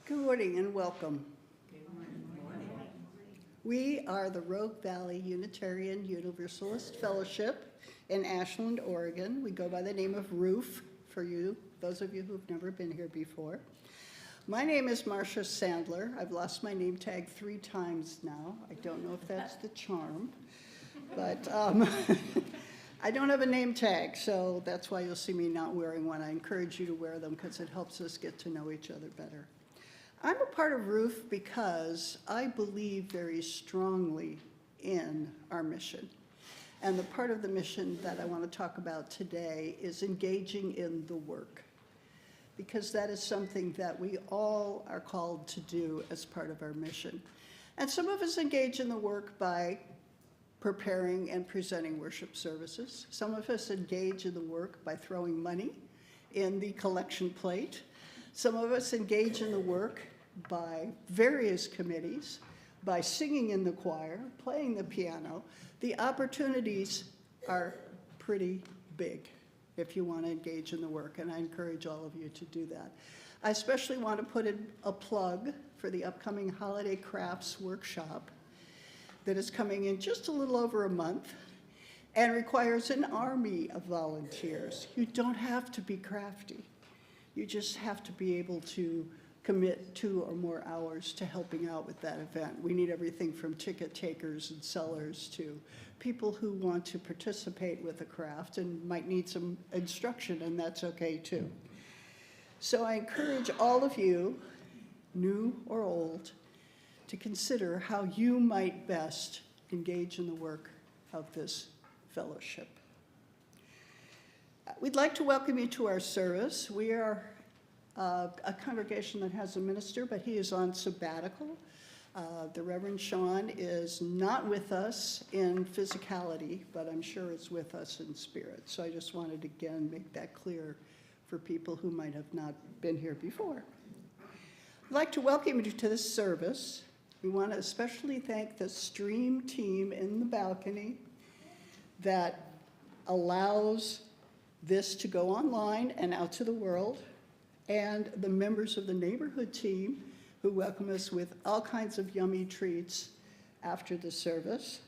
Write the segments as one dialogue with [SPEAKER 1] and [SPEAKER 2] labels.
[SPEAKER 1] Good morning and welcome. We are the Rogue Valley Unitarian Universalist Fellowship in Ashland, Oregon. We go by the name of ROOF for you, those of you who've never been here before. My name is Marcia Sandler. I've lost my name tag 3 times now. I don't know if that's the charm, but I don't have a name tag, so that's why you'll see me not wearing one. I encourage you to wear them because it helps us get to know each other better. I'm a part of ROOF because I believe very strongly in our mission. And the part of the mission that I want to talk about today is engaging in the work, because that is something that we all are called to do as part of our mission. And some of us engage in the work by preparing and presenting worship services. Some of us engage in the work by throwing money in the collection plate. Some of us engage in the work by various committees, by singing in the choir, playing the piano. The opportunities are pretty big if you want to engage in the work, and I encourage all of you to do that. I especially want to put in a plug for the upcoming Holiday Crafts Workshop that is coming in just a little over a month and requires an army of volunteers. You don't have to be crafty. You just have to be able to commit 2 or more hours to helping out with that event. We need everything from ticket takers and sellers to people who want to participate with the craft and might need some instruction, and that's okay too. So I encourage all of you, new or old, to consider how you might best engage in the work of this fellowship. We'd like to welcome you to our service. We are a congregation that has a minister, but he is on sabbatical. The Reverend Sean is not with us in physicality, but I'm sure is with us in spirit. So I just wanted to again make that clear for people who might have not been here before. I'd like to welcome you to this service. We want to especially thank the stream team in the balcony that allows this to go online and out to the world, and the members of the neighborhood team who welcome us with all kinds of yummy treats after the service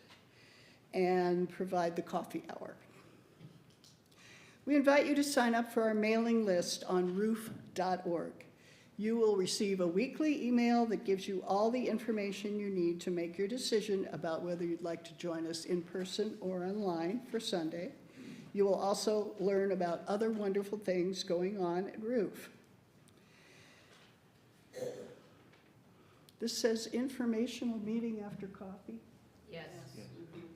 [SPEAKER 1] and provide the coffee hour. We invite you to sign up for our mailing list on roof.org. You will receive a weekly email that gives you all the information you need to make your decision about whether you'd like to join us in person or online for Sunday. You will also learn about other wonderful things going on at Roof. This says informational meeting after coffee.
[SPEAKER 2] Yes.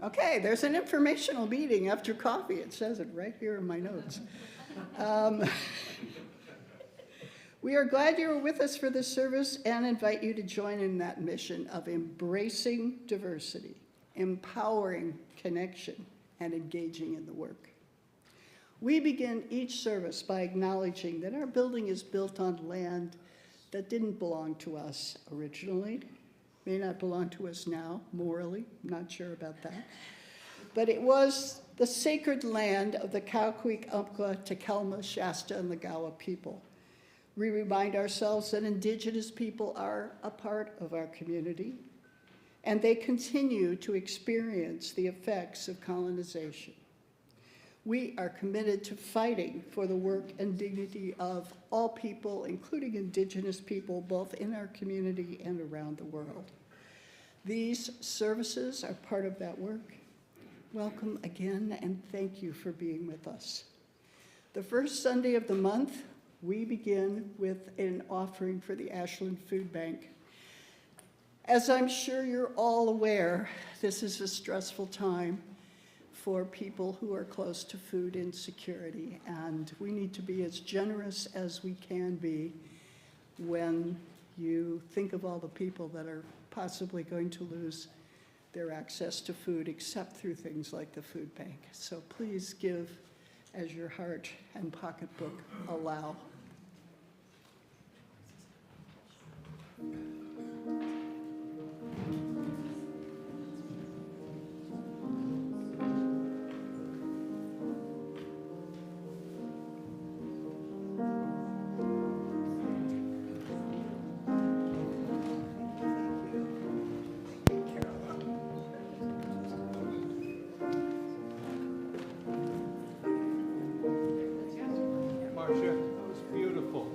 [SPEAKER 1] Okay, there's an informational meeting after coffee. It says it right here in my notes. We are glad you are with us for this service and invite you to join in that mission of embracing diversity, empowering connection, and engaging in the work. We begin each service by acknowledging that our building is built on land that didn't belong to us originally, may not belong to us now, morally, I'm not sure about that. But it was the sacred land of the Cow Creek, Umpqua, Takelma, Shasta, and Lagawa people. We remind ourselves that Indigenous people are a part of our community, and they continue to experience the effects of colonization. We are committed to fighting for the work and dignity of all people, including Indigenous people, both in our community and around the world. These services are part of that work. Welcome again, and thank you for being with us. The first Sunday of the month, we begin with an offering for the Ashland Food Bank. As I'm sure you're all aware, this is a stressful time for people who are close to food insecurity, and we need to be as generous as we can be when you think of all the people that are possibly going to lose their access to food except through things like the food bank. So please give as your heart and pocketbook allow.
[SPEAKER 3] Marcia, that was beautiful.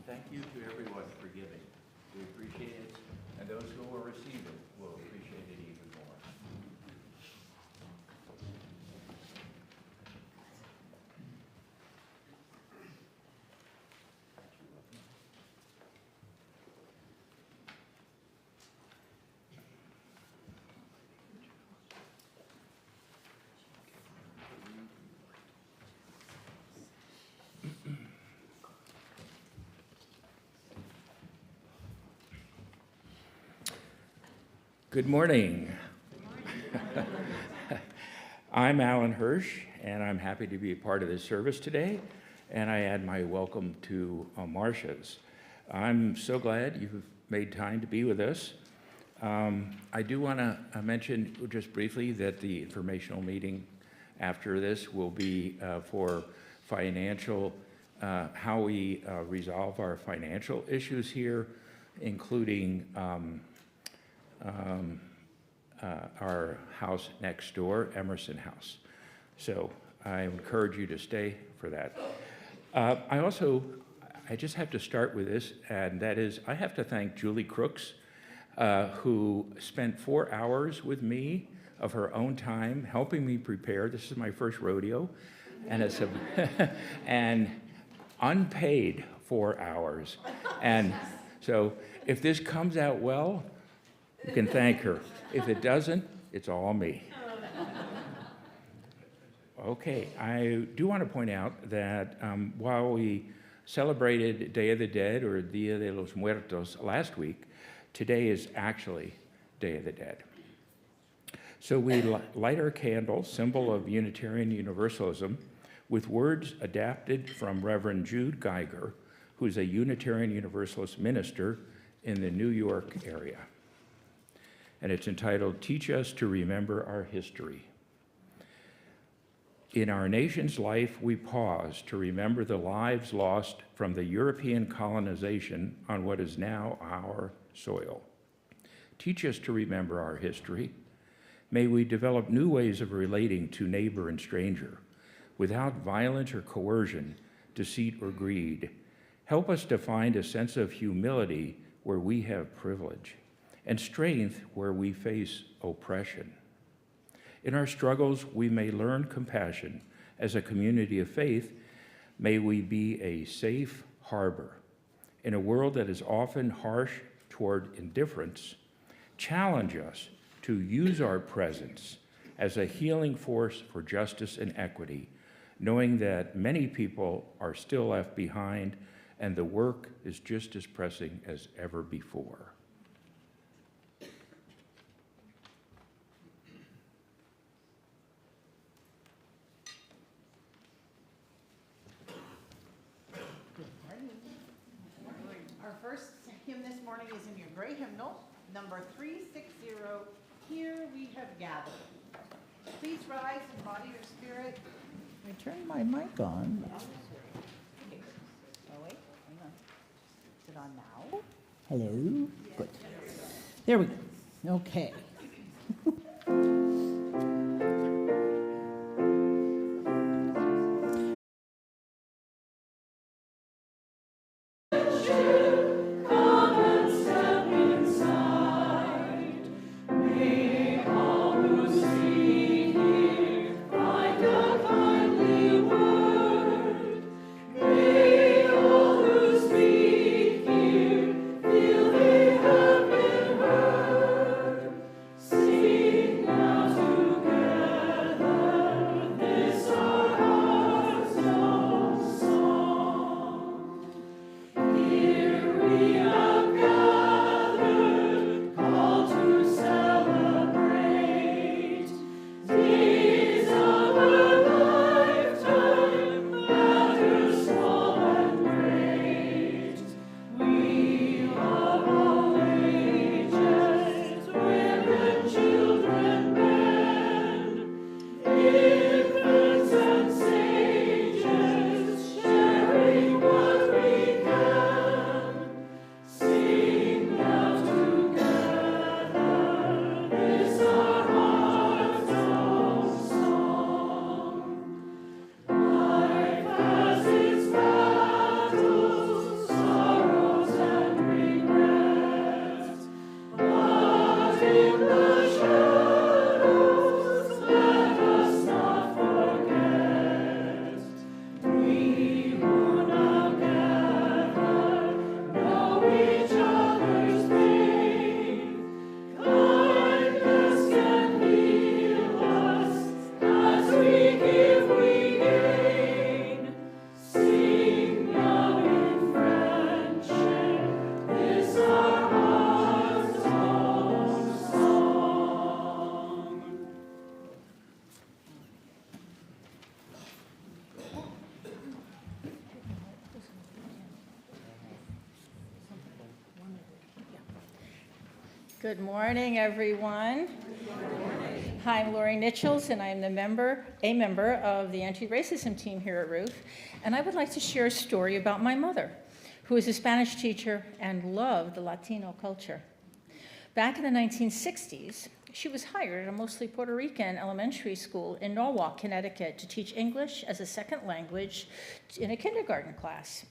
[SPEAKER 4] Thank you to everyone for giving. We appreciate it, and those who will receive it will appreciate it even more. Good morning. I'm Alan Hirsch, and I'm happy to be a part of this service today, and I add my welcome to Marcia's. I'm so glad you've made time to be with us. I do want to mention just briefly that the informational meeting after this will be for financial, how we resolve our financial issues here, including our house next door, Emerson House. So I encourage you to stay for that. I just have to start with this, and that is, I have to thank Julie Crooks, who spent 4 hours with me of her own time, helping me prepare. This is my first rodeo, and it's and unpaid 4 hours. And so if this comes out well, you can thank her. If it doesn't, it's all me. Okay, I do want to point out that while we celebrated Day of the Dead, or Dia de los Muertos, last week, today is actually Day of the Dead. So we light our candle, symbol of Unitarian Universalism, with words adapted from Reverend Jude Geiger, who's a Unitarian Universalist minister in the New York area. And it's entitled, "Teach Us to Remember Our History." In our nation's life, we pause to remember the lives lost from the European colonization on what is now our soil. Teach us to remember our history. May we develop new ways of relating to neighbor and stranger without violence or coercion, deceit or greed. Help us to find a sense of humility where we have privilege and strength where we face oppression. In our struggles, we may learn compassion. As a community of faith, may we be a safe harbor. In a world that is often harsh toward indifference, challenge us to use our presence as a healing force for justice and equity, knowing that many people are still left behind and the work is just as pressing as ever before.
[SPEAKER 2] Hymn this morning is in your gray hymnal, number 360, Here We Have Gathered. Please rise in body or spirit.
[SPEAKER 5] I turned my mic on.
[SPEAKER 2] Oh, wait, hang on. Is it on now?
[SPEAKER 5] Hello? Good. There we go. Okay.
[SPEAKER 2] Good morning, everyone. Good morning.
[SPEAKER 6] Hi, I'm Lori Nichols, and I'm a member of the anti-racism team here at Roof. And I would like to share a story about my mother, who was a Spanish teacher and loved the Latino culture. Back in the 1960s, she was hired at a mostly Puerto Rican elementary school in Norwalk, Connecticut, to teach English as a second language in a kindergarten class.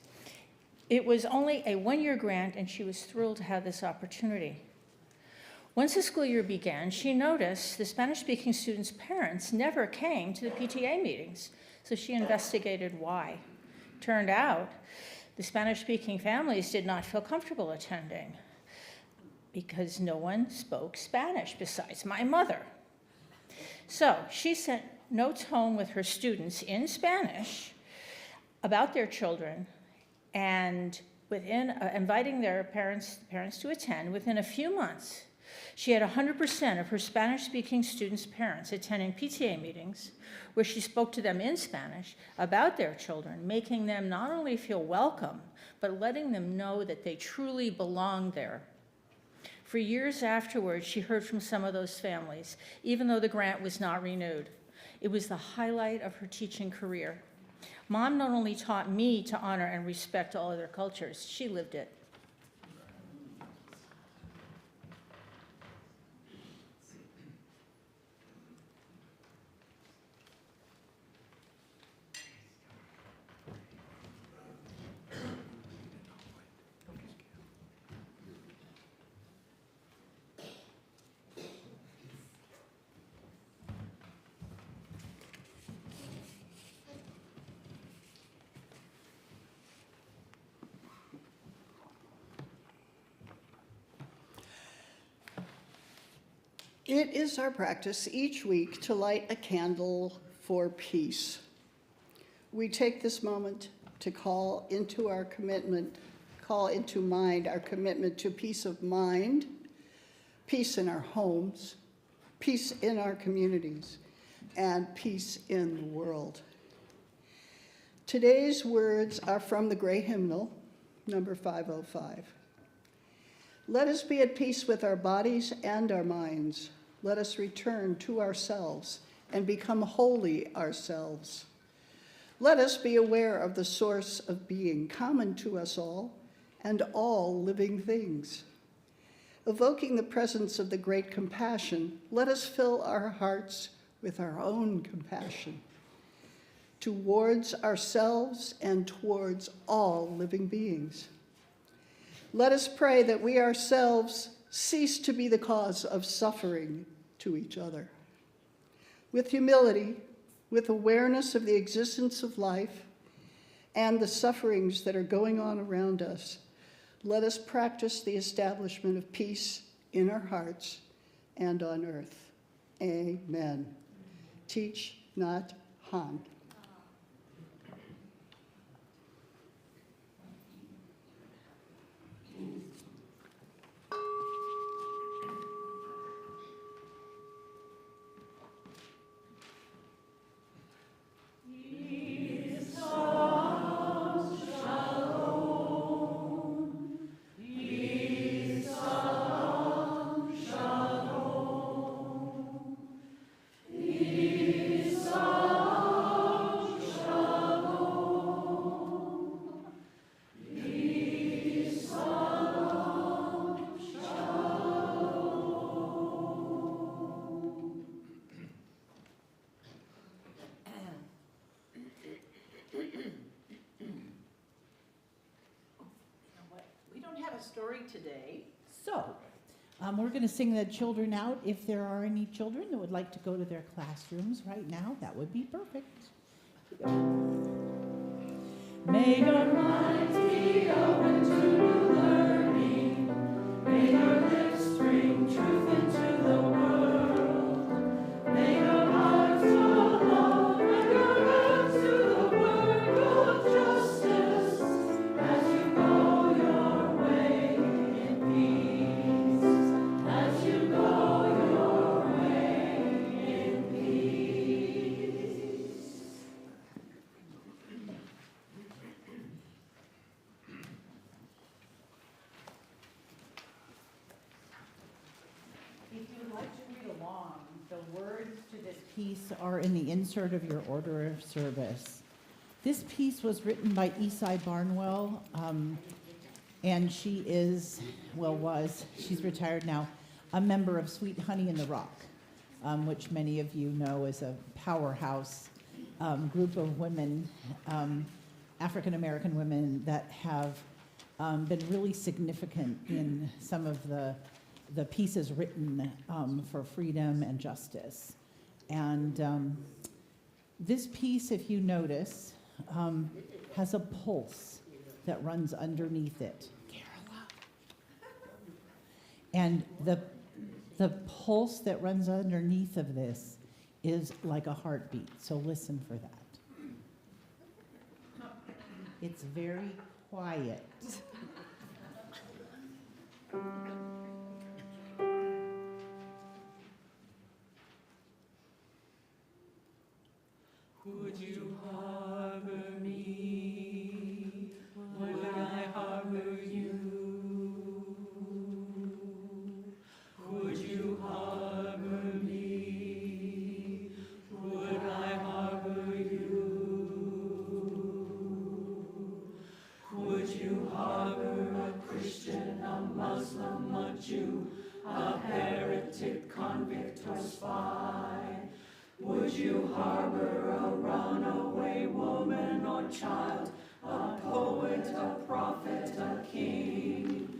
[SPEAKER 6] It was only a one-year grant, and she was thrilled to have this opportunity. Once the school year began, she noticed the Spanish-speaking students' parents never came to the PTA meetings, so she investigated why. Turned out, the Spanish-speaking families did not feel comfortable attending because no one spoke Spanish besides my mother. So she sent notes home with her students in Spanish about their children, and inviting their parents to attend. Within a few months, she had 100% of her Spanish-speaking students' parents attending PTA meetings where she spoke to them in Spanish about their children, making them not only feel welcome, but letting them know that they truly belonged there. For years afterwards, she heard from some of those families, even though the grant was not renewed. It was the highlight of her teaching career. Mom not only taught me to honor and respect all other cultures, she lived it.
[SPEAKER 1] It is our practice each week to light a candle for peace. We take this moment to call into mind our commitment to peace of mind, peace in our homes, peace in our communities, and peace in the world. Today's words are from the Gray Hymnal, number 505. Let us be at peace with our bodies and our minds. Let us return to ourselves and become holy ourselves. Let us be aware of the source of being common to us all and all living things. Evoking the presence of the great compassion, let us fill our hearts with our own compassion towards ourselves and towards all living beings. Let us pray that we ourselves cease to be the cause of suffering to each other. With humility, with awareness of the existence of life and the sufferings that are going on around us, let us practice the establishment of peace in our hearts and on earth. Amen. Teach, not Han.
[SPEAKER 2] Story today.
[SPEAKER 5] So, we're going to sing the children out. If there are any children that would like to go to their classrooms right now, that would be perfect. May our minds be open to new learning. May our lips bring truth into the world. May our hearts know love and our hands do the work of justice as you go your way in peace. As you go your way in peace.
[SPEAKER 2] piece are in the insert of your order of service. This piece was written by Esai Barnwell, and she is, well, she's retired now, a member of Sweet Honey in the Rock, which many of you know is a powerhouse group of women, African-American women that have been really significant in some of the pieces written for freedom and justice. And this piece, if you notice, has a pulse that runs underneath it. Carola. And the pulse that runs underneath of this is like a heartbeat, so listen for that. It's very quiet.
[SPEAKER 5] Would you harbor me? Would I harbor you? Would you harbor me? Would I harbor you? Would you harbor a Christian, a Muslim, a Jew, a heretic, convict, or spy? Would you harbor a runaway woman or child, a poet, a prophet, a king?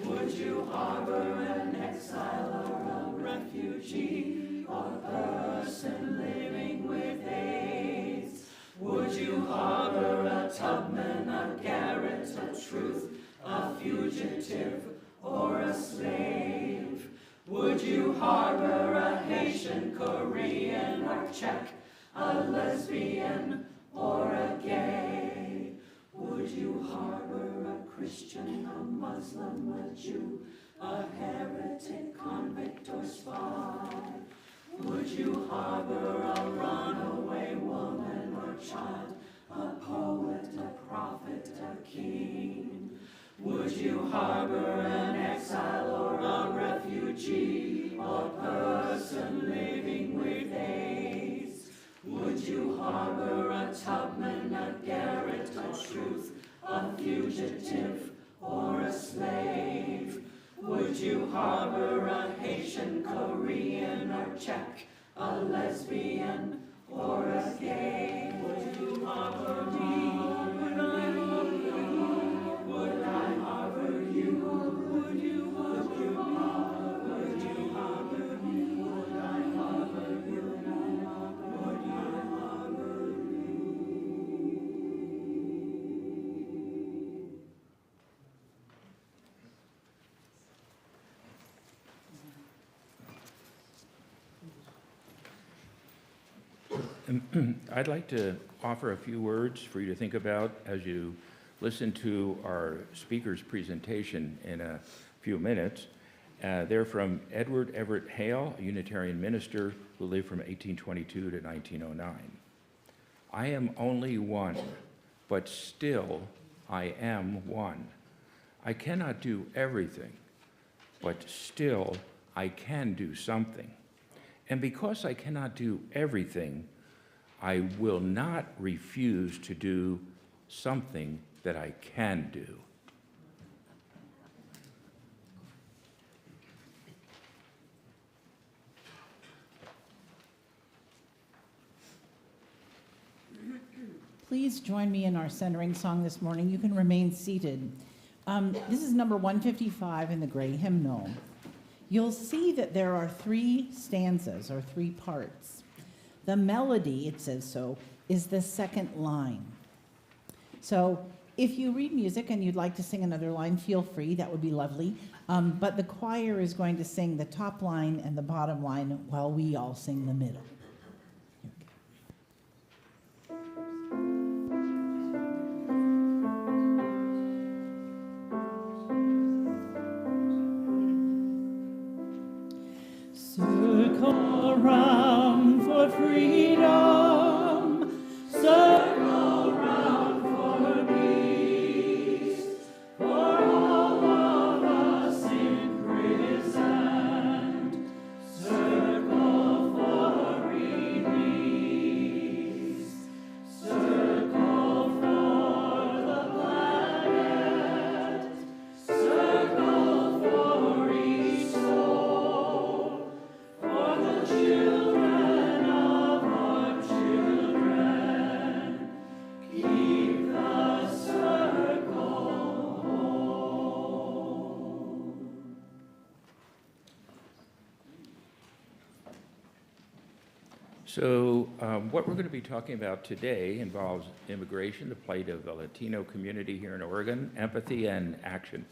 [SPEAKER 5] Would you harbor an exile or a refugee, or person living with AIDS? Would you harbor a Tubman, a Garrett, a Truth, a fugitive, or a slave? Would you harbor a Haitian, Korean, or Czech, a lesbian, or a gay? Would you harbor a Christian, a Muslim, a Jew, a heretic, convict, or spy? Would you harbor a runaway woman or child, a poet, a prophet, a king? Would you harbor an exile or a refugee, or person living with AIDS? Would you harbor a Tubman, a Garrett, a Truth, a fugitive, or a slave? Would you harbor a Haitian, Korean, or Czech, a lesbian, or a gay? Would you harbor me? Would I harbor you? Would I harbor you? Would you harbor me? Would you harbor me? Would I harbor you? Would you harbor me?
[SPEAKER 4] I'd like to offer a few words for you to think about as you listen to our speaker's presentation in a few minutes. They're from Edward Everett Hale, a Unitarian minister who lived from 1822 to 1909. I am only one, but still I am one. I cannot do everything, but still I can do something. And because I cannot do everything, I will not refuse to do something that I can do.
[SPEAKER 2] Please join me in our centering song this morning. You can remain seated. This is number 155 in the gray hymnal. You'll see that there are 3 stanzas or 3 parts. The melody, it says so, is the second line. So if you read music and you'd like to sing another line, feel free, that would be lovely. But the choir is going to sing the top line and the bottom line while we all sing the middle.
[SPEAKER 5] Circle round for freedom, circle round for peace, for all of us imprisoned. Circle for freedom.
[SPEAKER 4] So what we're going to be talking about today involves immigration, the plight of the Latino community here in Oregon, empathy, and action.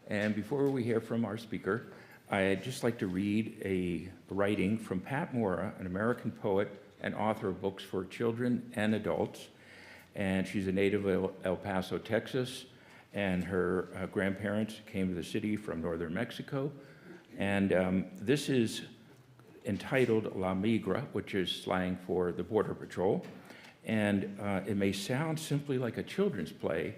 [SPEAKER 4] And before we hear from our speaker, I'd just like to read a writing from Pat Mora, an American poet and author of books for children and adults. And she's a native of El Paso, Texas, and her grandparents came to the city from northern Mexico. And this is entitled La Migra, which is slang for the Border Patrol. And it may sound simply like a children's play,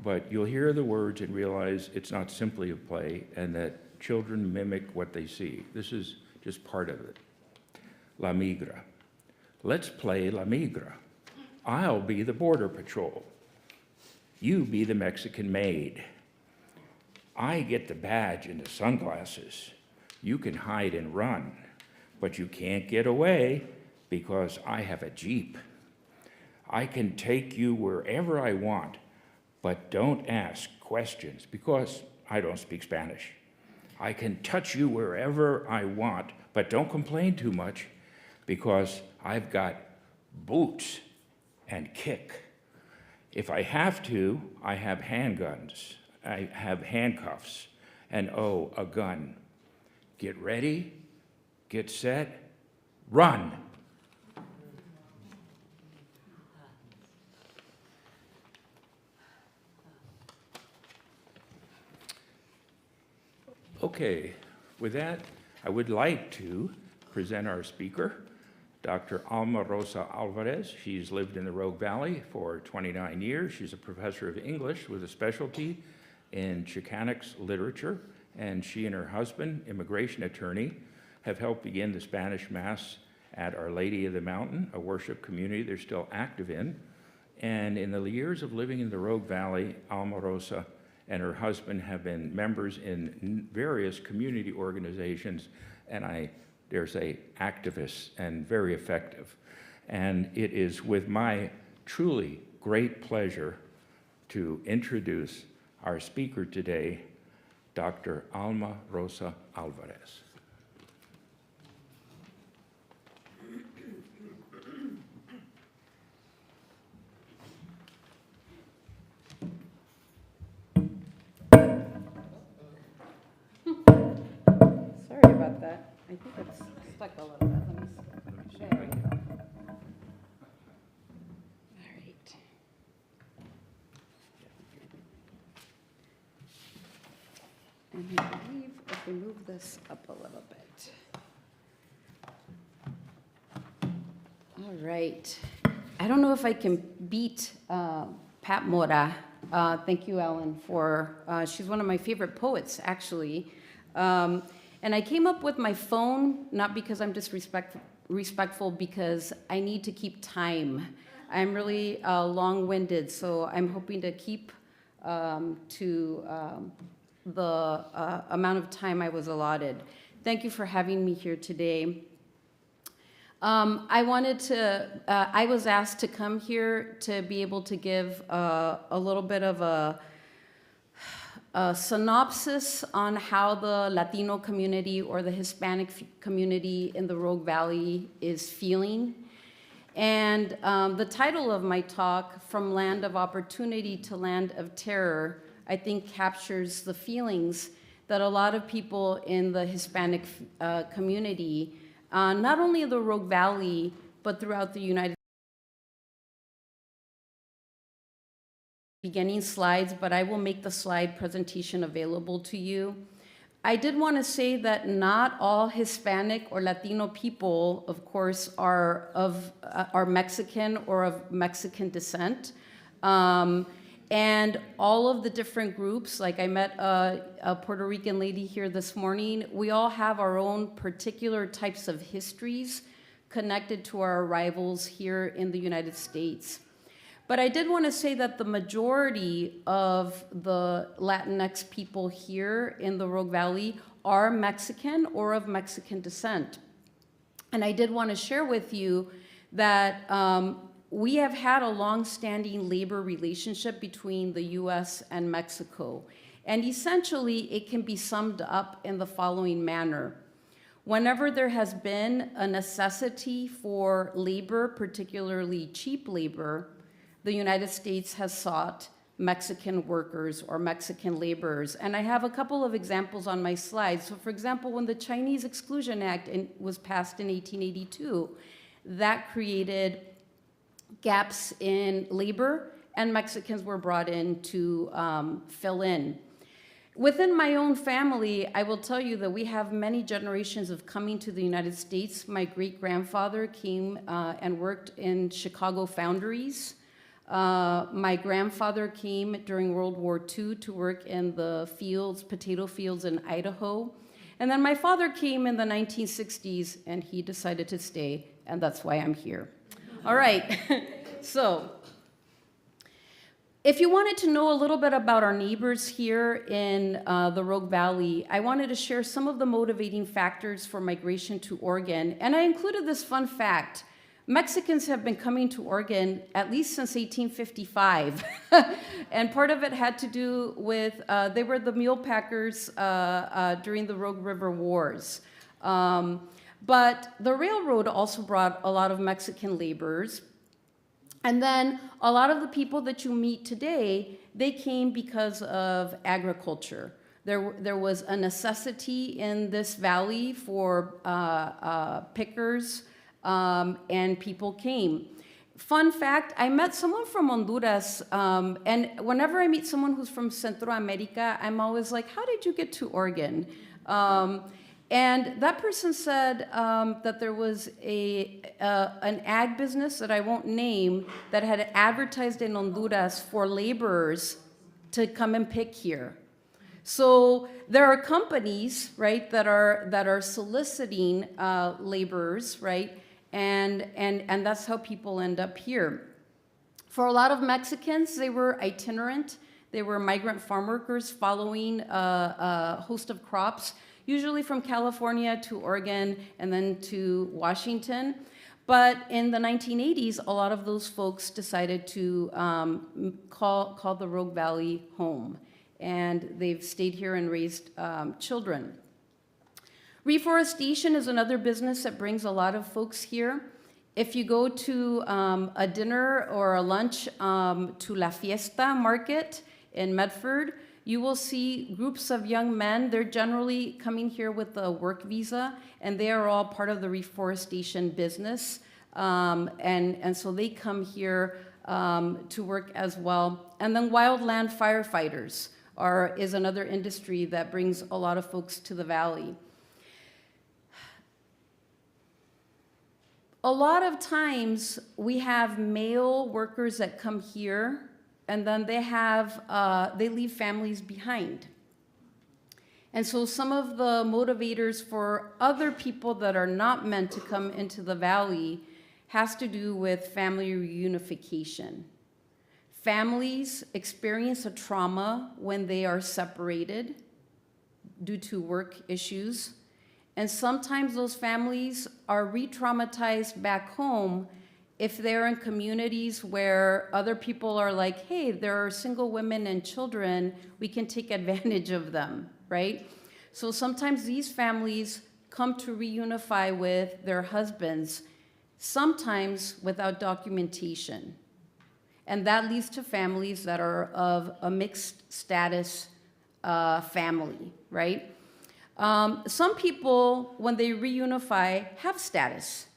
[SPEAKER 4] but you'll hear the words and realize it's not simply a play and that children mimic what they see. This is just part of it. La Migra. Let's play La Migra. I'll be the Border Patrol. You be the Mexican maid. I get the badge and the sunglasses. You can hide and run, but you can't get away because I have a Jeep. I can take you wherever I want, but don't ask questions because I don't speak Spanish. I can touch you wherever I want, but don't complain too much because I've got boots and kick. If I have to, I have handguns, I have handcuffs, and oh, a gun. Get ready, get set, run. Okay, with that, I would like to present our speaker, Dr. Alma Rosa Alvarez. She's lived in the Rogue Valley for 29 years. She's a professor of English with a specialty in Chicanx literature, and she and her husband, immigration attorney, have helped begin the Spanish Mass at Our Lady of the Mountain, a worship community they're still active in. And in the years of living in the Rogue Valley, Alma Rosa and her husband have been members in various community organizations, and I dare say activists, and very effective. And it is with my truly great pleasure to introduce our speaker today, Dr. Alma Rosa Alvarez.
[SPEAKER 7] Sorry about that. I think it's stuck a little bit. Let me see. There we go. All right. And I believe if we move this up a little bit. All right. I don't know if I can beat Pat Mora. Thank you, Ellen, for, she's one of my favorite poets, actually. And I came up with my phone, not because I'm disrespectful, because I need to keep time. I'm really long-winded, so I'm hoping to keep to the amount of time I was allotted. Thank you for having me here today. I was asked to come here to be able to give a little bit of a synopsis on how the Latino community or the Hispanic community in the Rogue Valley is feeling. And the title of my talk, From Land of Opportunity to Land of Terror, I think captures the feelings that a lot of people in the Hispanic community, not only in the Rogue Valley, but throughout the United States. Beginning slides, but I will make the slide presentation available to you. I did want to say that not all Hispanic or Latino people, of course, are Mexican or of Mexican descent. And all of the different groups, like I met a Puerto Rican lady here this morning, we all have our own particular types of histories connected to our arrivals here in the United States. But I did want to say that the majority of the Latinx people here in the Rogue Valley are Mexican or of Mexican descent. And I did want to share with you that we have had a long-standing labor relationship between the US and Mexico. And essentially, it can be summed up in the following manner. Whenever there has been a necessity for labor, particularly cheap labor, the United States has sought Mexican workers or Mexican laborers. And I have a couple of examples on my slides. So for example, when the Chinese Exclusion Act was passed in 1882, that created gaps in labor, and Mexicans were brought in to fill in. Within my own family, I will tell you that we have many generations of coming to the United States. My great-grandfather came and worked in Chicago foundries. My grandfather came during World War II to work in the fields, potato fields in Idaho. And then my father came in the 1960s, and he decided to stay, and that's why I'm here. All right, so if you wanted to know a little bit about our neighbors here in the Rogue Valley, I wanted to share some of the motivating factors for migration to Oregon. And I included this fun fact. Mexicans have been coming to Oregon at least since 1855. And part of it had to do with, they were the mule packers during the Rogue River Wars. But the railroad also brought a lot of Mexican laborers. And then a lot of the people that you meet today, they came because of agriculture. There was a necessity in this valley for pickers, and people came. Fun fact, I met someone from Honduras, and whenever I meet someone who's from Centro America, I'm always like, how did you get to Oregon? And that person said that there was an ag business that I won't name that had advertised in Honduras for laborers to come and pick here. So there are companies, right, that are soliciting laborers, right, and that's how people end up here. For a lot of Mexicans, they were itinerant. They were migrant farm workers following a host of crops, usually from California to Oregon and then to Washington. But in the 1980s, a lot of those folks decided to call the Rogue Valley home. And they've stayed here and raised children. Reforestation is another business that brings a lot of folks here. If you go to a dinner or a lunch to La Fiesta Market in Medford, you will see groups of young men. They're generally coming here with a work visa, and they are all part of the reforestation business. And so they come here to work as well. And then wildland firefighters is another industry that brings a lot of folks to the valley. A lot of times we have male workers that come here, and then they leave families behind. And so some of the motivators for other people that are not meant to come into the valley has to do with family reunification. Families experience a trauma when they are separated due to work issues. And sometimes those families are re-traumatized back home if they're in communities where other people are like, hey, there are single women and children, we can take advantage of them, right? So sometimes these families come to reunify with their husbands, sometimes without documentation. And that leads to families that are of a mixed status family, right? Some people, when they reunify, have status.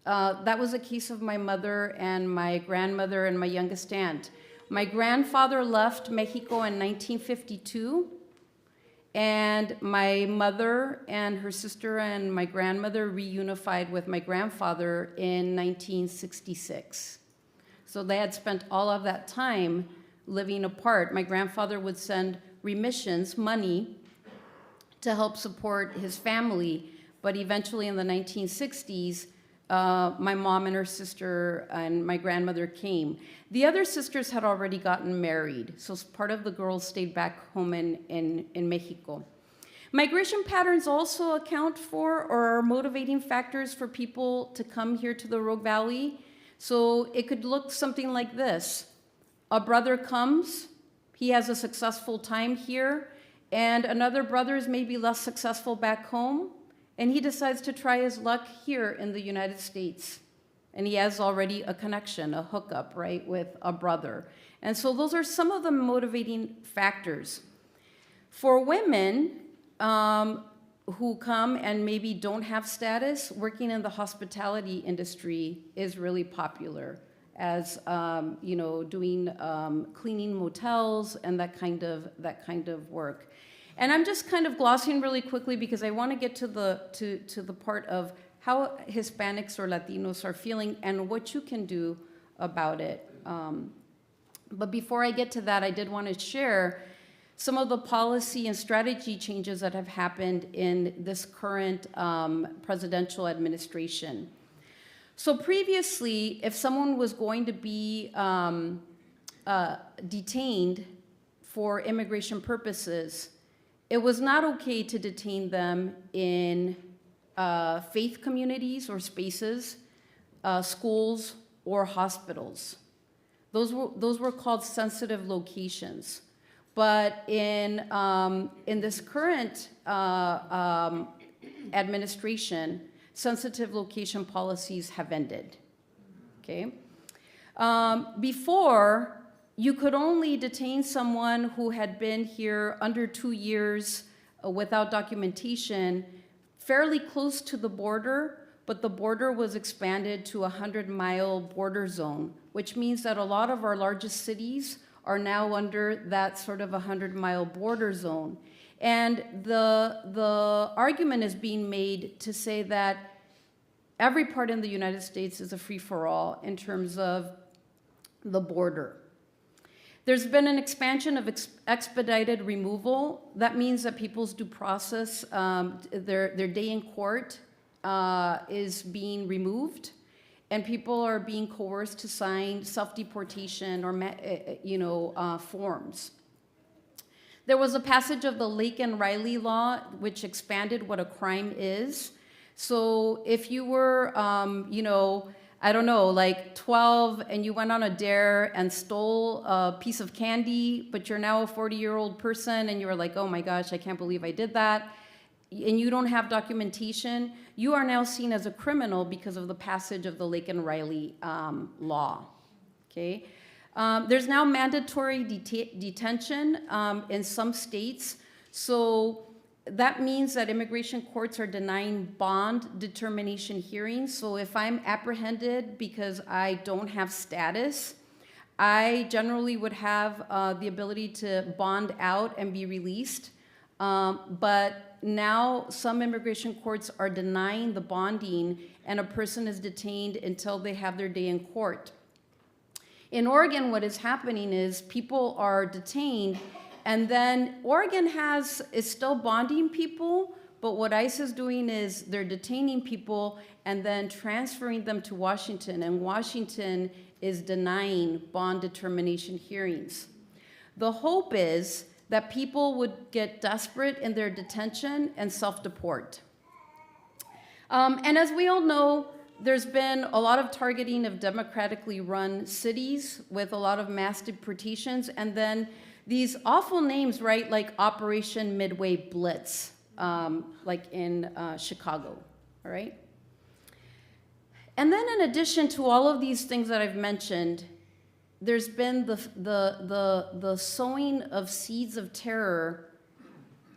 [SPEAKER 7] That was a case of my mother and my grandmother and my youngest aunt. My grandfather left Mexico in 1952, and my mother and her sister and my grandmother reunified with my grandfather in 1966. So they had spent all of that time living apart. My grandfather would send remissions, money, to help support his family, but eventually in the 1960s, my mom and her sister and my grandmother came. The other sisters had already gotten married, so part of the girls stayed back home in Mexico. Migration patterns also account for or are motivating factors for people to come here to the Rogue Valley. So it could look something like this. A brother comes, he has a successful time here, and another brother is maybe less successful back home, and he decides to try his luck here in the United States. And he has already a connection, a hookup, right, with a brother. And so those are some of the motivating factors. For women who come and maybe don't have status, working in the hospitality industry is really popular, as doing cleaning motels and that kind of work. And I'm just kind of glossing really quickly because I want to get to the part of how Hispanics or Latinos are feeling and what you can do about it. But before I get to that, I did want to share some of the policy and strategy changes that have happened in this current presidential administration. So previously, if someone was going to be detained for immigration purposes, it was not okay to detain them in faith communities or spaces, schools, or hospitals. Those were called sensitive locations. But in this current administration, sensitive location policies have ended, okay? Before, you could only detain someone who had been here under 2 years without documentation, fairly close to the border, but the border was expanded to a 100-mile border zone, which means that a lot of our largest cities are now under that sort of 100-mile border zone. And the argument is being made to say that every part in the United States is a free-for-all in terms of the border. There's been an expansion of expedited removal. That means that people's due process, their day in court is being removed, and people are being coerced to sign self-deportation or forms. There was a passage of the Lake and Riley law, which expanded what a crime is. So if you were, I don't know, like 12 and you went on a dare and stole a piece of candy, but you're now a 40-year-old person and you were like, oh my gosh, I can't believe I did that, and you don't have documentation, you are now seen as a criminal because of the passage of the Lake and Riley law, okay? There's now mandatory detention in some states. So that means that immigration courts are denying bond determination hearings. So if I'm apprehended because I don't have status, I generally would have the ability to bond out and be released. But now some immigration courts are denying the bonding, and a person is detained until they have their day in court. In Oregon, what is happening is people are detained, and then Oregon is still bonding people, but what ICE is doing is they're detaining people and then transferring them to Washington, and Washington is denying bond determination hearings. The hope is that people would get desperate in their detention and self-deport. And as we all know, there's been a lot of targeting of democratically run cities with a lot of mass deportations, and then these awful names, right, like Operation Midway Blitz, like in Chicago, all right? And then in addition to all of these things that I've mentioned, there's been the sowing of seeds of terror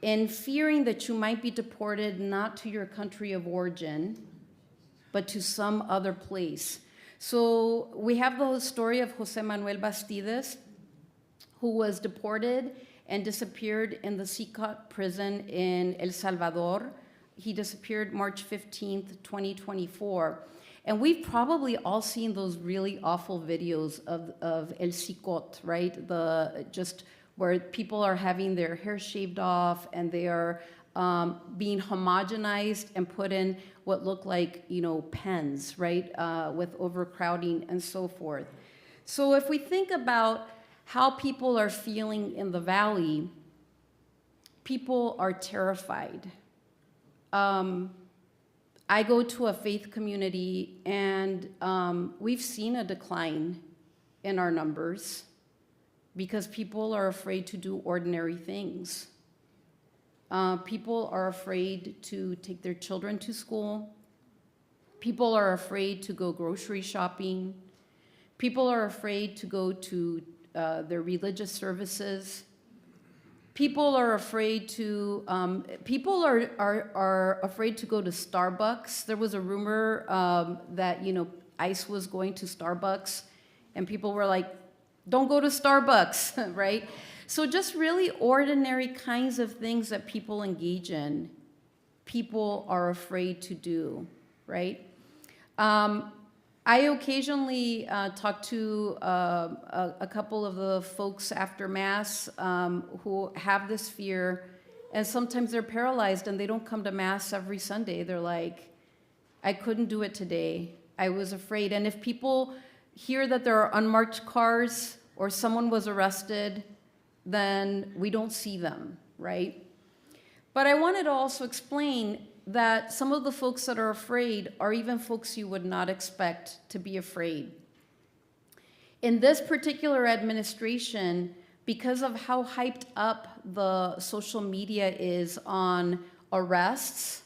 [SPEAKER 7] in fearing that you might be deported not to your country of origin, but to some other place. So we have the story of Jose Manuel Bastidas, who was deported and disappeared in the CICOT prison in El Salvador. He disappeared March 15th, 2024. And we've probably all seen those really awful videos of El CICOT, right? Just where people are having their hair shaved off and they are being homogenized and put in what look like, pens, right? With overcrowding and so forth. So if we think about how people are feeling in the valley, people are terrified. I go to a faith community, and we've seen a decline in our numbers because people are afraid to do ordinary things. People are afraid to take their children to school. People are afraid to go grocery shopping. People are afraid to go to their religious services. People are afraid to are afraid to go to Starbucks. There was a rumor that ICE was going to Starbucks, and people were like, "Don't go to Starbucks," right? So just really ordinary kinds of things that people engage in, people are afraid to do, right? I occasionally talk to a couple of the folks after Mass who have this fear, and sometimes they're paralyzed and they don't come to Mass every Sunday. They're like, I couldn't do it today. I was afraid. And if people hear that there are unmarked cars or someone was arrested, then we don't see them, right? But I wanted to also explain that some of the folks that are afraid are even folks you would not expect to be afraid. In this particular administration, because of how hyped up the social media is on arrests,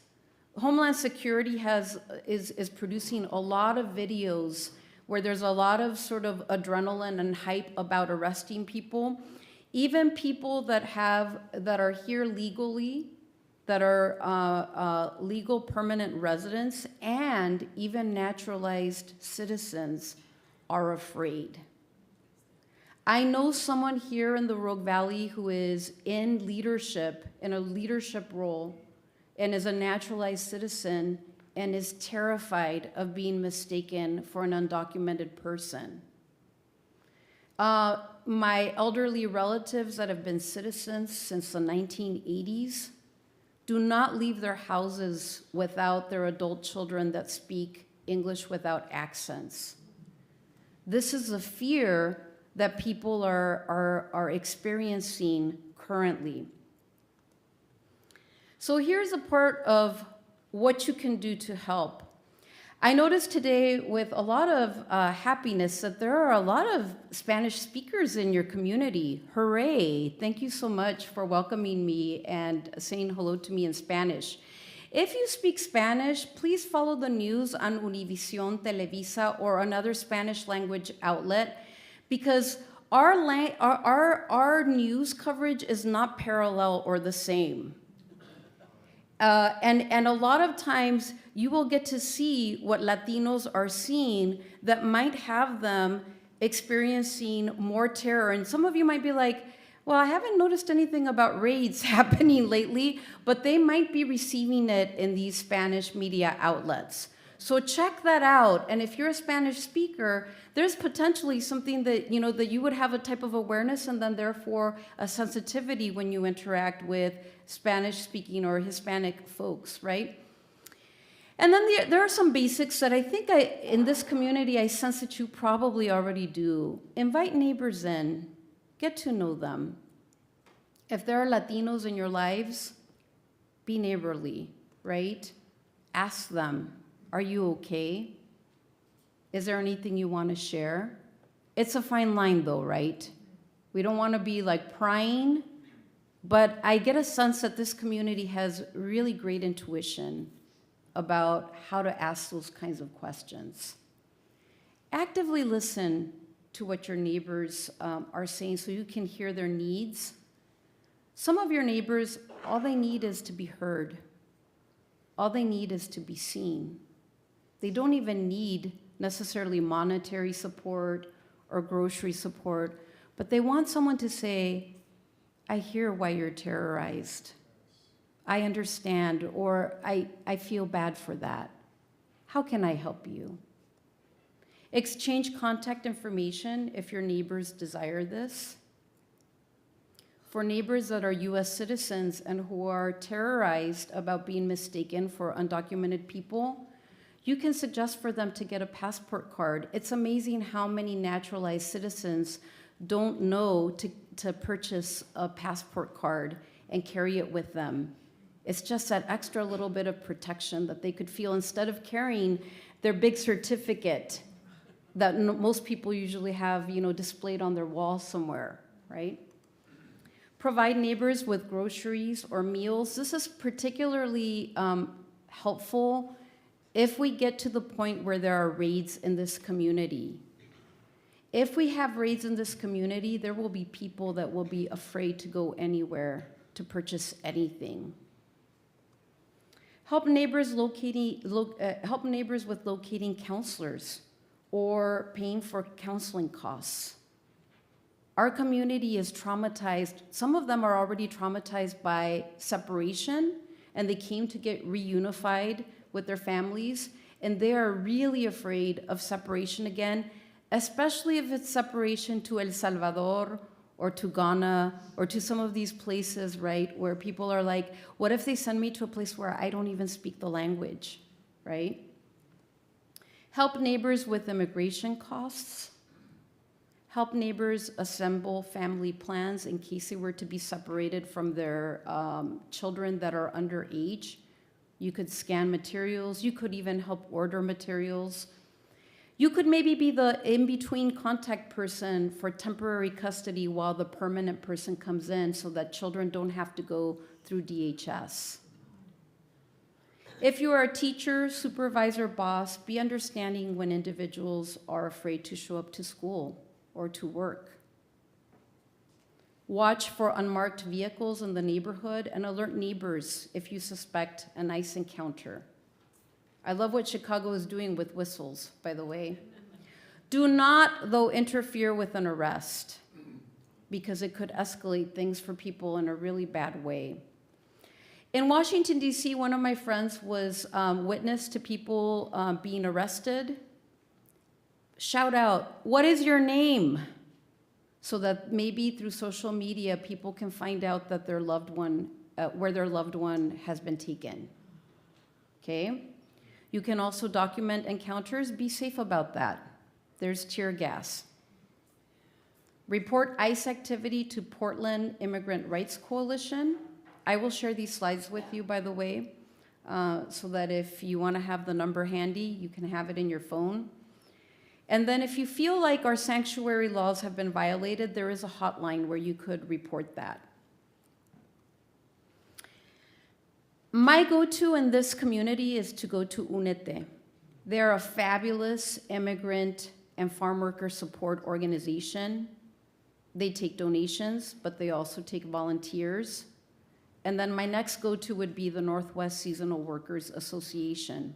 [SPEAKER 7] Homeland Security is producing a lot of videos where there's a lot of sort of adrenaline and hype about arresting people, even people that are here legally, that are legal permanent residents, and even naturalized citizens are afraid. I know someone here in the Rogue Valley who is in leadership, in a leadership role, and is a naturalized citizen and is terrified of being mistaken for an undocumented person. My elderly relatives that have been citizens since the 1980s do not leave their houses without their adult children that speak English without accents. This is a fear that people are experiencing currently. So here's a part of what you can do to help. I noticed today with a lot of happiness that there are a lot of Spanish speakers in your community. Hooray! Thank you so much for welcoming me and saying hello to me in Spanish. If you speak Spanish, please follow the news on Univision, Televisa, or another Spanish language outlet, because our news coverage is not parallel or the same. And a lot of times you will get to see what Latinos are seeing that might have them experiencing more terror. And some of you might be like, well, I haven't noticed anything about raids happening lately, but they might be receiving it in these Spanish media outlets. So check that out. And if you're a Spanish speaker, there's potentially something that you would have a type of awareness and then therefore a sensitivity when you interact with Spanish speaking or Hispanic folks, right? And then there are some basics that I think in this community I sense that you probably already do. Invite neighbors in, get to know them. If there are Latinos in your lives, be neighborly, right? Ask them, are you okay? Is there anything you want to share? It's a fine line though, right? We don't want to be like prying, but I get a sense that this community has really great intuition about how to ask those kinds of questions. Actively listen to what your neighbors are saying so you can hear their needs. Some of your neighbors, all they need is to be heard. All they need is to be seen. They don't even need necessarily monetary support or grocery support, but they want someone to say, I hear why you're terrorized. I understand, or I feel bad for that. How can I help you? Exchange contact information if your neighbors desire this. For neighbors that are US citizens and who are terrorized about being mistaken for undocumented people, you can suggest for them to get a passport card. It's amazing how many naturalized citizens don't know to purchase a passport card and carry it with them. It's just that extra little bit of protection that they could feel instead of carrying their big certificate that most people usually have, displayed on their wall somewhere, right? Provide neighbors with groceries or meals. This is particularly helpful if we get to the point where there are raids in this community. If we have raids in this community, there will be people that will be afraid to go anywhere to purchase anything. Help neighbors with locating counselors or paying for counseling costs. Our community is traumatized. Some of them are already traumatized by separation, and they came to get reunified with their families, and they are really afraid of separation again, especially if it's separation to El Salvador or to Ghana or to some of these places, right, where people are like, what if they send me to a place where I don't even speak the language, right? Help neighbors with immigration costs. Help neighbors assemble family plans in case they were to be separated from their children that are underage. You could scan materials. You could even help order materials. You could maybe be the in-between contact person for temporary custody while the permanent person comes in so that children don't have to go through DHS. If you are a teacher, supervisor, boss, be understanding when individuals are afraid to show up to school or to work. Watch for unmarked vehicles in the neighborhood and alert neighbors if you suspect a nice encounter. I love what Chicago is doing with whistles, by the way. Do not, though, interfere with an arrest because it could escalate things for people in a really bad way. In Washington, D.C., one of my friends was witness to people being arrested. Shout out, what is your name? So that maybe through social media, people can find out that their loved one, where their loved one has been taken. Okay? You can also document encounters. Be safe about that. There's tear gas. Report ICE activity to Portland Immigrant Rights Coalition. I will share these slides with you, by the way, so that if you want to have the number handy, you can have it in your phone. And then if you feel like our sanctuary laws have been violated, there is a hotline where you could report that. My go-to in this community is to go to UNETE. They're a fabulous immigrant and farm worker support organization. They take donations, but they also take volunteers. And then my next go-to would be the Northwest Seasonal Workers Association.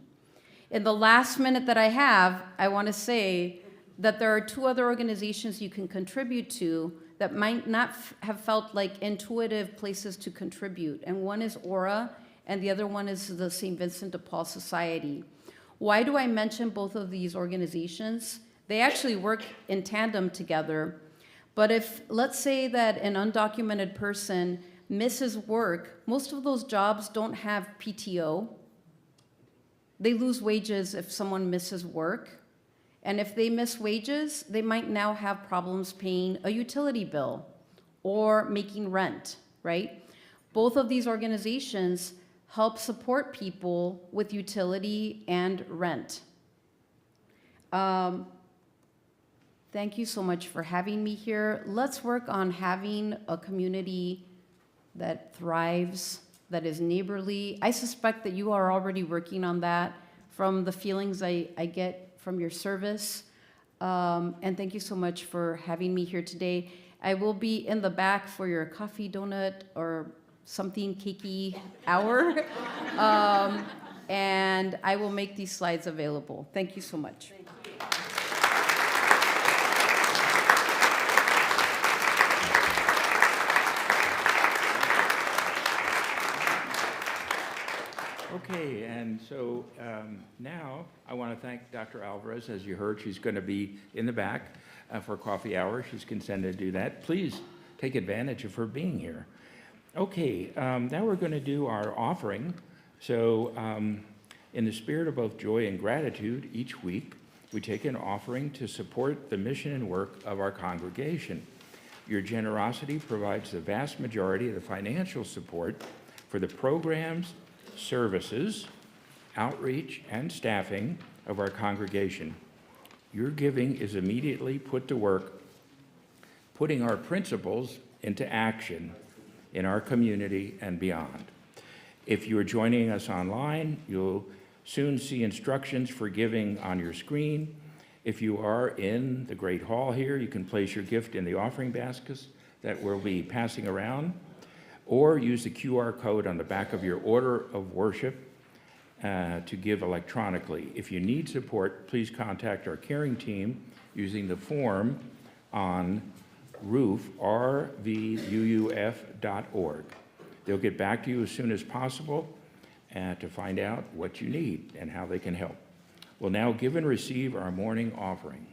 [SPEAKER 7] In the last minute that I have, I want to say that there are two other organizations you can contribute to that might not have felt like intuitive places to contribute. And one is Aura, and the other one is the St. Vincent de Paul Society. Why do I mention both of these organizations? They actually work in tandem together. But if, let's say that an undocumented person misses work, most of those jobs don't have PTO. They lose wages if someone misses work. And if they miss wages, they might now have problems paying a utility bill or making rent, right? Both of these organizations help support people with utility and rent. Thank you so much for having me here. Let's work on having a community that thrives, that is neighborly. I suspect that you are already working on that from the feelings I get from your service. And thank you so much for having me here today. I will be in the back for your coffee, donut, or something cakey hour. And I will make these slides available. Thank you so much.
[SPEAKER 4] Okay, and so now I want to thank Dr. Alvarez. As you heard, she's going to be in the back for coffee hour. She's consented to do that. Please take advantage of her being here. Okay, now we're going to do our offering. So in the spirit of both joy and gratitude, each week we take an offering to support the mission and work of our congregation. Your generosity provides the vast majority of the financial support for the programs, services, outreach, and staffing of our congregation. Your giving is immediately put to work, putting our principles into action in our community and beyond. If you are joining us online, you'll soon see instructions for giving on your screen. If you are in the Great Hall here, you can place your gift in the offering baskets that we'll be passing around, or use the QR code on the back of your order of worship to give electronically. If you need support, please contact our caring team using the form on rvuuf.org. They'll get back to you as soon as possible to find out what you need and how they can help. We'll now give and receive our morning offering.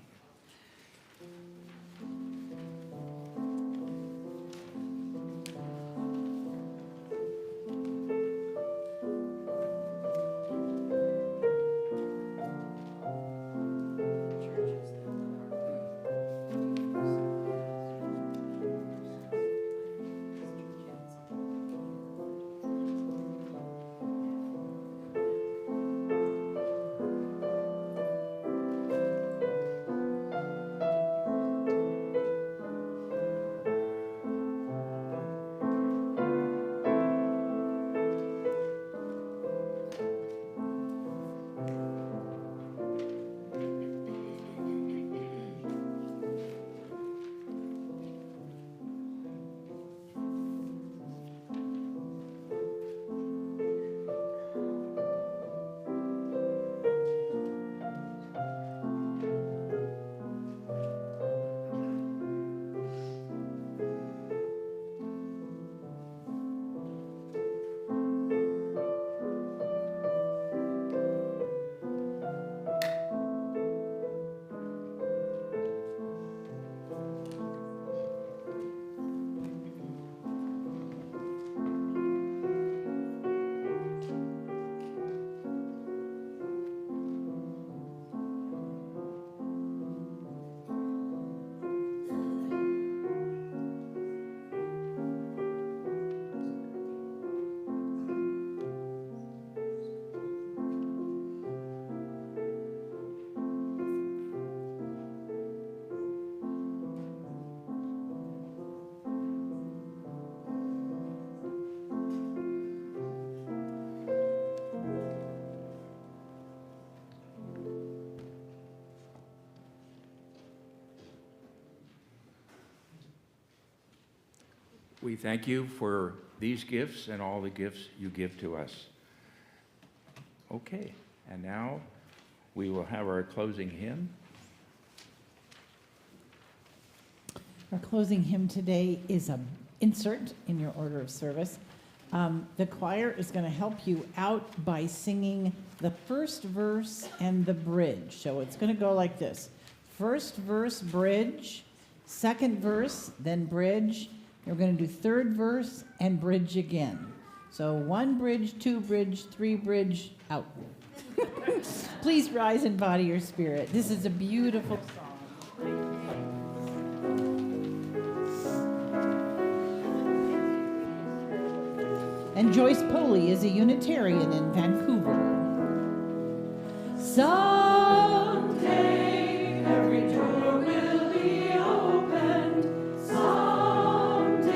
[SPEAKER 4] We thank you for these gifts and all the gifts you give to us. Okay, and now we will have our closing hymn.
[SPEAKER 2] Our closing hymn today is an insert in your order of service. The choir is going to help you out by singing the first verse and the bridge. So it's going to go like this. First verse, bridge. Second verse, then bridge. We're going to do third verse and bridge again. So 1 bridge, 2 bridge, 3 bridge, out. Please rise in body or spirit. This is a beautiful song. And Joyce Poley is a Unitarian in Vancouver.
[SPEAKER 5] Someday every door will be opened. Someday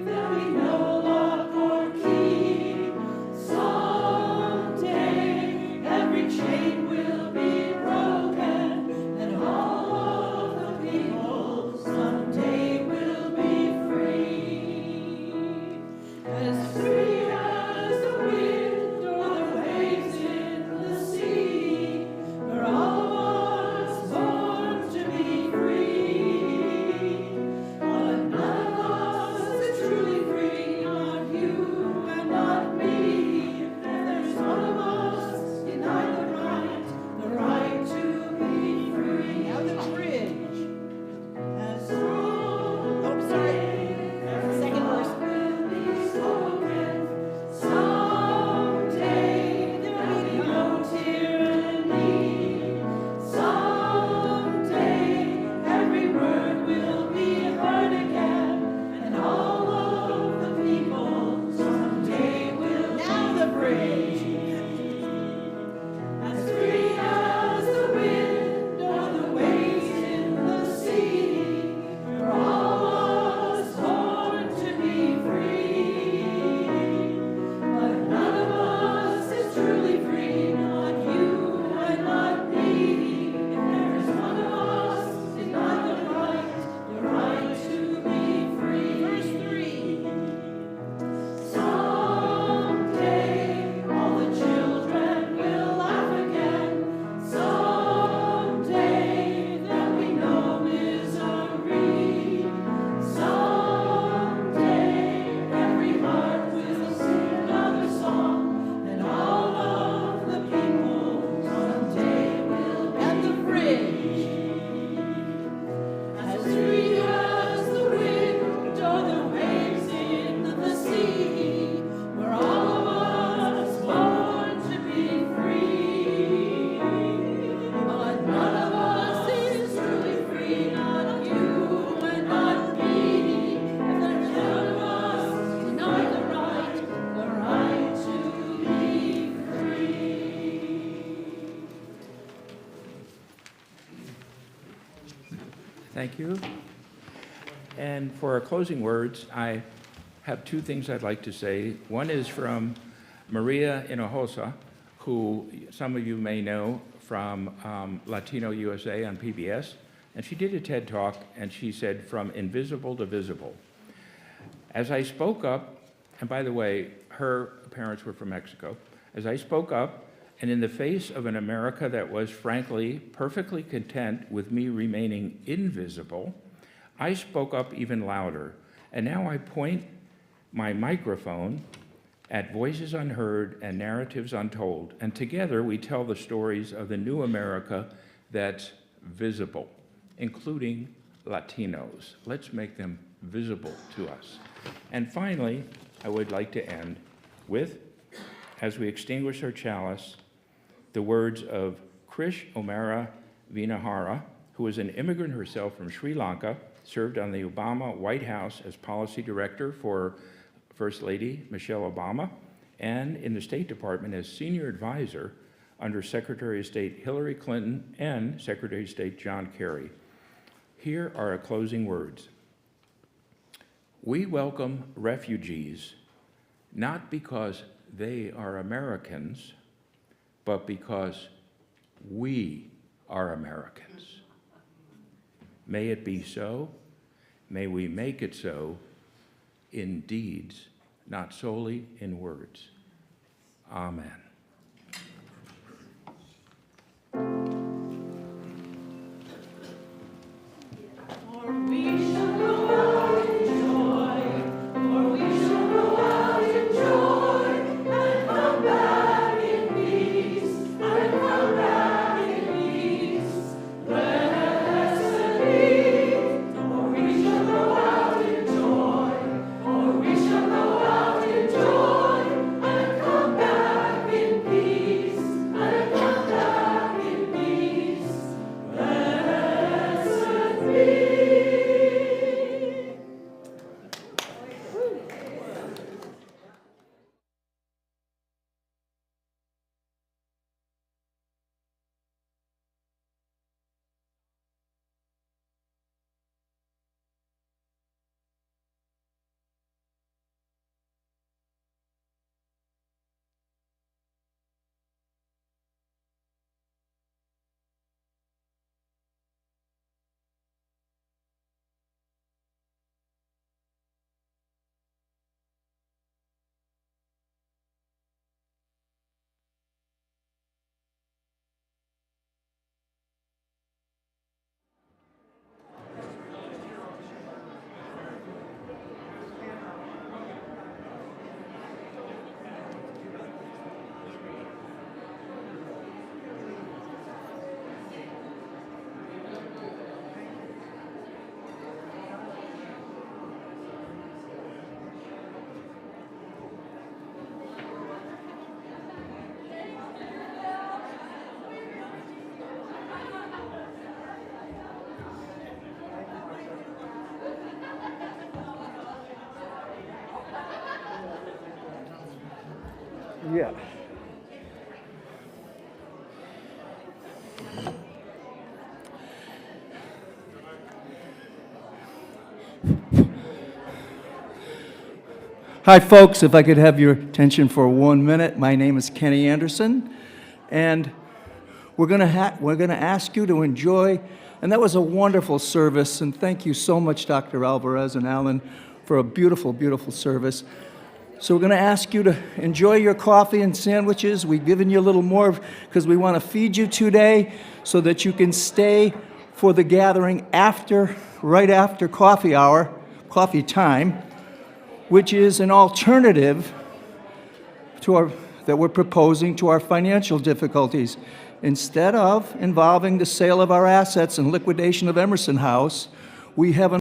[SPEAKER 5] there'll be no lock or key. Someday every chain will be broken, and all of the people someday will be free. As free as the wind or the waves in the sea.
[SPEAKER 4] Thank you. And for our closing words, I have two things I'd like to say. One is from Maria Hinojosa, who some of you may know from Latino USA on PBS. And she did a TED Talk, and she said, "From invisible to visible." As I spoke up, and by the way, her parents were from Mexico, as I spoke up, and in the face of an America that was, frankly, perfectly content with me remaining invisible, I spoke up even louder. And now I point my microphone at voices unheard and narratives untold. And together we tell the stories of the new America that's visible, including Latinos. Let's make them visible to us. And finally, I would like to end with, as we extinguish our chalice, the words of Krish Omara Vinahara, who is an immigrant herself from Sri Lanka, served on the Obama White House as policy director for First Lady Michelle Obama, and in the State Department as senior advisor under Secretary of State Hillary Clinton and Secretary of State John Kerry. Here are our closing words. We welcome refugees, not because they are Americans, but because we are Americans. May it be so. May we make it so in deeds, not solely in words. Amen.
[SPEAKER 3] Yeah. Hi, folks. If I could have your attention for 1 minute. My name is Kenny Anderson, and we're going to ask you to enjoy. And that was a wonderful service, and thank you so much, Dr. Alvarez and Alan, for a beautiful, beautiful service. So we're going to ask you to enjoy your coffee and sandwiches. We've given you a little more because we want to feed you today so that you can stay for the gathering right after coffee hour, coffee time, which is an alternative that we're proposing to our financial difficulties. Instead of involving the sale of our assets and liquidation of Emerson House, we have an